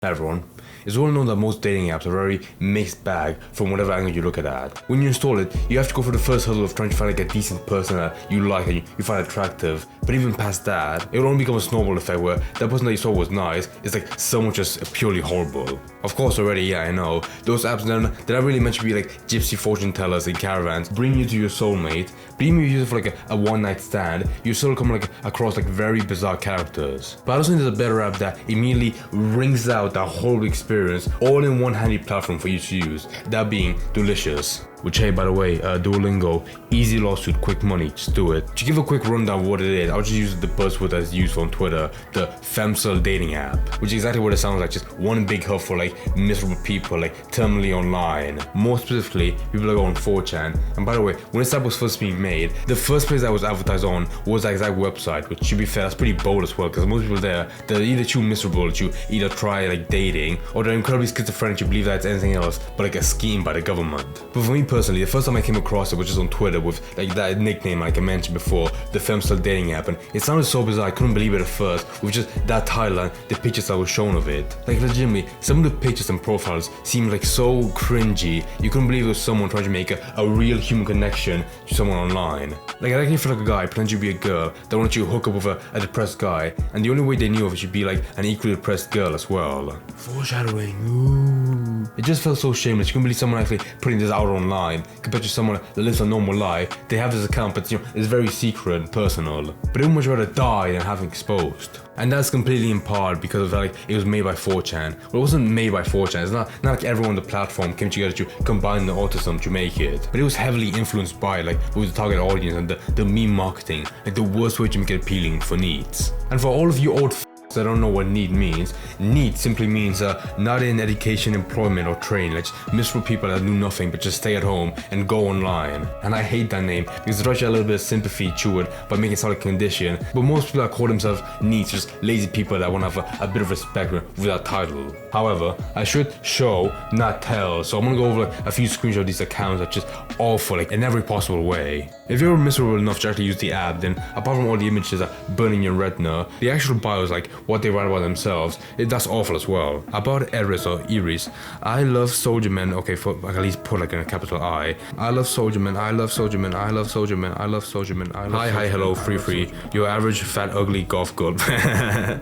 Everyone. It's well known that most dating apps are a very mixed bag from whatever angle you look at that. When you install it, you have to go through the first hurdle of trying to find like a decent person that you like and you find attractive. But even past that, it will only become a snowball effect where that person that you saw was nice is like someone just purely horrible. Of course already, yeah, I know, those apps they're not really meant to be like gypsy fortune tellers in caravans, bring you to your soulmate, but even if you use it for like a one night stand, you still come like across like very bizarre characters. But I also think there's a better app that immediately rings out that whole experience all in one handy platform for you to use, that being Duolicious. Which, hey, by the way, Duolingo, easy lawsuit, quick money, just do it. To give a quick rundown of what it is, I'll just use the buzzword that's used on Twitter, the femcel dating app, which is exactly what it sounds like, just one big hub for like miserable people, like terminally online. More specifically, people that go on 4chan. And by the way, when this app was first being made, the first place that was advertised on was that exact website, which to be fair, that's pretty bold as well, because most people there, they're either too miserable to either try like dating, or they're incredibly schizophrenic to believe that it's anything else but like a scheme by the government. But for me personally, the first time I came across it was just on Twitter with like that nickname like I mentioned before, the femcel dating app, and it sounded so bizarre I couldn't believe it at first with just that title and the pictures that were shown of it. Like legitimately, some of the pictures and profiles seemed like so cringy, you couldn't believe it was someone trying to make a real human connection to someone online. Like I reckon if you're like a guy pretending to be a girl that wanted you to hook up with a depressed guy, and the only way they knew of it should be like an equally depressed girl as well. Foreshadowing, ooh. It just felt so shameless, you couldn't believe someone actually putting this out online compared to someone that lives a normal life. They have this account, but it's very secret and personal. But they would much rather die than have it exposed. And that's completely in part because of like it was made by 4chan. Well, it wasn't made by 4chan. It's not like everyone on the platform came together to combine the autism to make it. But it was heavily influenced by like who was the target audience and the meme marketing, like the worst way to make it appealing for needs. And for all of you old I don't know what need means. Need simply means not in education, employment, or training. Like just miserable people that do nothing but just stay at home and go online. And I hate that name because it tries to add a little bit of sympathy to it by making it sound like a condition. But most people that call themselves needs, just lazy people that want to have a bit of respect with that title. However, I should show, not tell. So I'm gonna go over like a few screenshots of these accounts that just awful, like in every possible way. If you're miserable enough to actually use the app, then apart from all the images that burn in your retina, the actual bio is like what they write about themselves, that's awful as well. About Eris or Iris, I love soldier men, okay, for like at least put like in a capital I love soldier men, I love soldier men, I love soldier men, I love soldier men, I love hi, hello, free, your average fat ugly golf girl.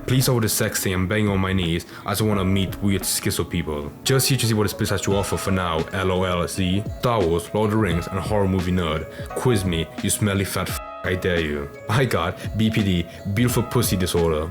Please over the sex thing, I'm begging on my knees, I just want to meet weird schizo people. Just here to see what this place has to offer for now, LOL, see? Star Wars, Lord of the Rings, and horror movie nerd. Quiz me, you smelly fat I dare you. I got BPD, beautiful pussy disorder.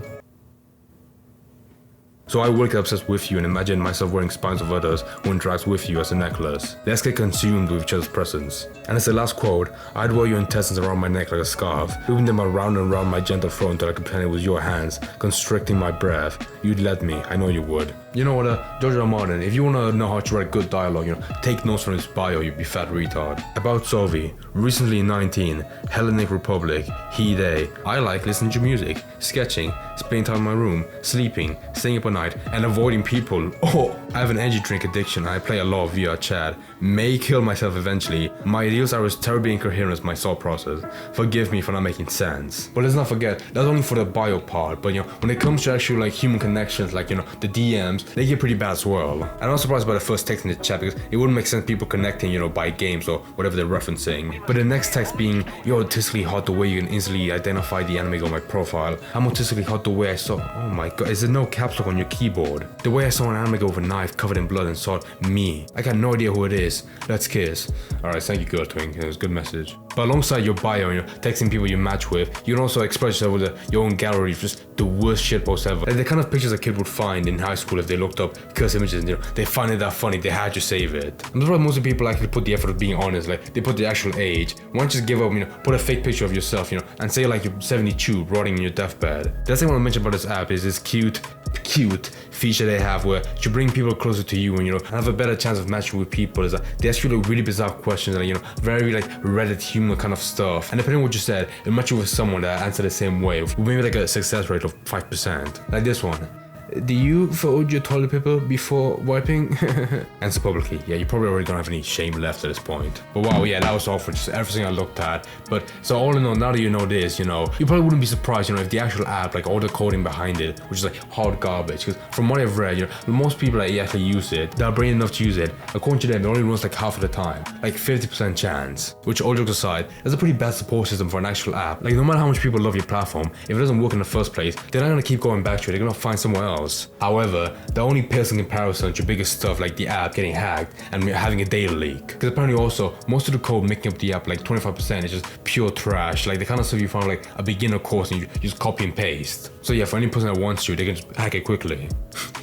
So I work obsessed with you and imagine myself wearing spines of others who interacts with you as a necklace. Let's get consumed with each other's presence. And as the last quote, I'd wear your intestines around my neck like a scarf, moving them around and around my gentle throat until I could pretend it was your hands, constricting my breath. You'd let me, I know you would. You know what, George R. Martin, if you wanna know how to write good dialogue, take notes from his bio, you be fat retard. About Sophie, recently 19, Hellenic Republic, he, they. I like listening to music, sketching, spending time in my room, sleeping, staying up at night, and avoiding people. Oh, I have an energy drink addiction and I play a lot via chat. May kill myself eventually. My ideals are as terribly incoherent as my thought process. Forgive me for not making sense. But let's not forget, that's only for the bio part, but when it comes to actual like human connections, like the DMs, they get pretty bad as well. I'm not surprised by the first text in the chat because it wouldn't make sense people connecting, by games or whatever they're referencing. But the next text being, you're autistically hot the way you can instantly identify the anime on my profile. I'm autistically hot the way I saw, oh my god, is there no caps lock on your keyboard? The way I saw an anime with a knife covered in blood and saw me. I got no idea who it is. Let's kiss. Alright, thank you girl twink, it was a good message. But alongside your bio, texting people you match with, you can also express yourself with your own gallery of just the worst shitposts ever. Like the kind of pictures a kid would find in high school if they looked up curse images and they find it that funny, they had to save it. And that's why most of the people actually put the effort of being honest, like they put the actual age. Why don't you just give up, put a fake picture of yourself, and say like you're 72 rotting in your deathbed. The last thing I want to mention about this app is this cute feature they have where to bring people closer to you and have a better chance of matching with people is that they ask you like really bizarre questions and very like Reddit humor kind of stuff, and depending on what you said, it'll match you with someone that answered the same way with maybe like a success rate of 5%. Like this one. do you fold your toilet paper before wiping? Answer publicly. Yeah, you probably already don't have any shame left at this point. But wow, yeah, that was all for just everything I looked at. But so all in all, now that you know this, you probably wouldn't be surprised, if the actual app, like all the coding behind it, which is like hot garbage. Because from what I've read, most people that actually use it, that are brave enough to use it, according to them, it only runs like half of the time, like 50% chance. Which, all jokes aside, is a pretty bad support system for an actual app. Like, no matter how much people love your platform, if it doesn't work in the first place, they're not gonna keep going back to it. They're gonna find somewhere else. However, the only pales in comparison to biggest stuff like the app getting hacked and having a data leak. Because apparently also, most of the code making up the app, like 25%, is just pure trash. Like the kind of stuff you found like a beginner course and you just copy and paste. So yeah, for any person that wants to, they can just hack it quickly.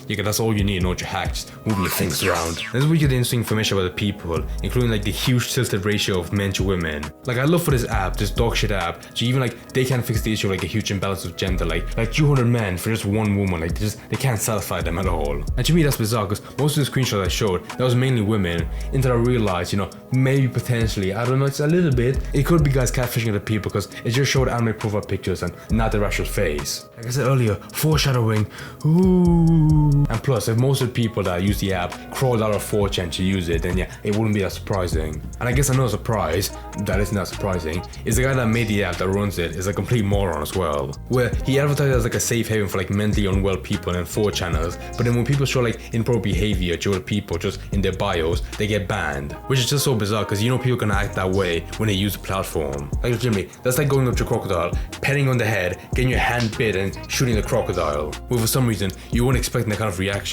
Yeah, that's all you need in order to hack, just moving your things around. This is where you get the interesting information about the people, including like the huge tilted ratio of men to women. Like, I love for this app, this dog shit app, so even like they can't fix the issue of like a huge imbalance of gender, like 200 men for just one woman, like they can't satisfy them at all. And to me that's bizarre, because most of the screenshots I showed, that was mainly women, until I realized, maybe potentially, I don't know, it's a little bit, it could be guys catfishing other people because it just showed anime profile pictures and not their actual face. Like I said earlier, foreshadowing, ooh. And plus, if most of the people that use the app crawled out of 4chan to use it, then yeah, it wouldn't be that surprising. And I guess another surprise, that isn't that surprising, is the guy that made the app that runs it is a complete moron as well. Where he advertised it as like a safe haven for like mentally unwell people and 4chaners, but then when people show like improper behavior to other people just in their bios, they get banned. Which is just so bizarre, because people gonna act that way when they use the platform. Like legitimately, that's like going up to a crocodile, petting on the head, getting your hand bit and shooting the crocodile. Well, for some reason, you weren't expecting that kind of reaction.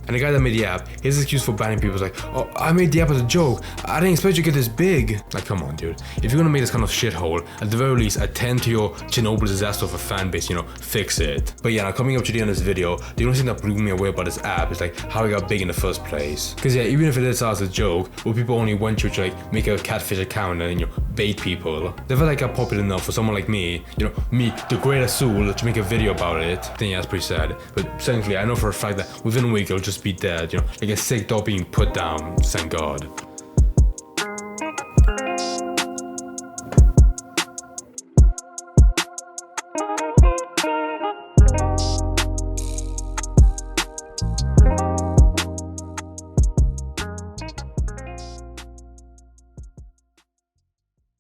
And the guy that made the app, his excuse for banning people was like, oh, I made the app as a joke. I didn't expect you to get this big. Like, come on, dude. If you're gonna make this kind of shithole, at the very least, attend to your Chernobyl disaster of a fan base, fix it. But yeah, now coming up to the end of this video, the only thing that blew me away about this app is like how it got big in the first place. Because yeah, even if it is as a joke, where people only went to like make a catfish account and bait people, they felt like got popular enough for someone like me, me, the great Azul, to make a video about it. Then yeah, that's pretty sad. But technically, I know for a fact that within a week it'll just be dead, like a sick dog being put down, thank God.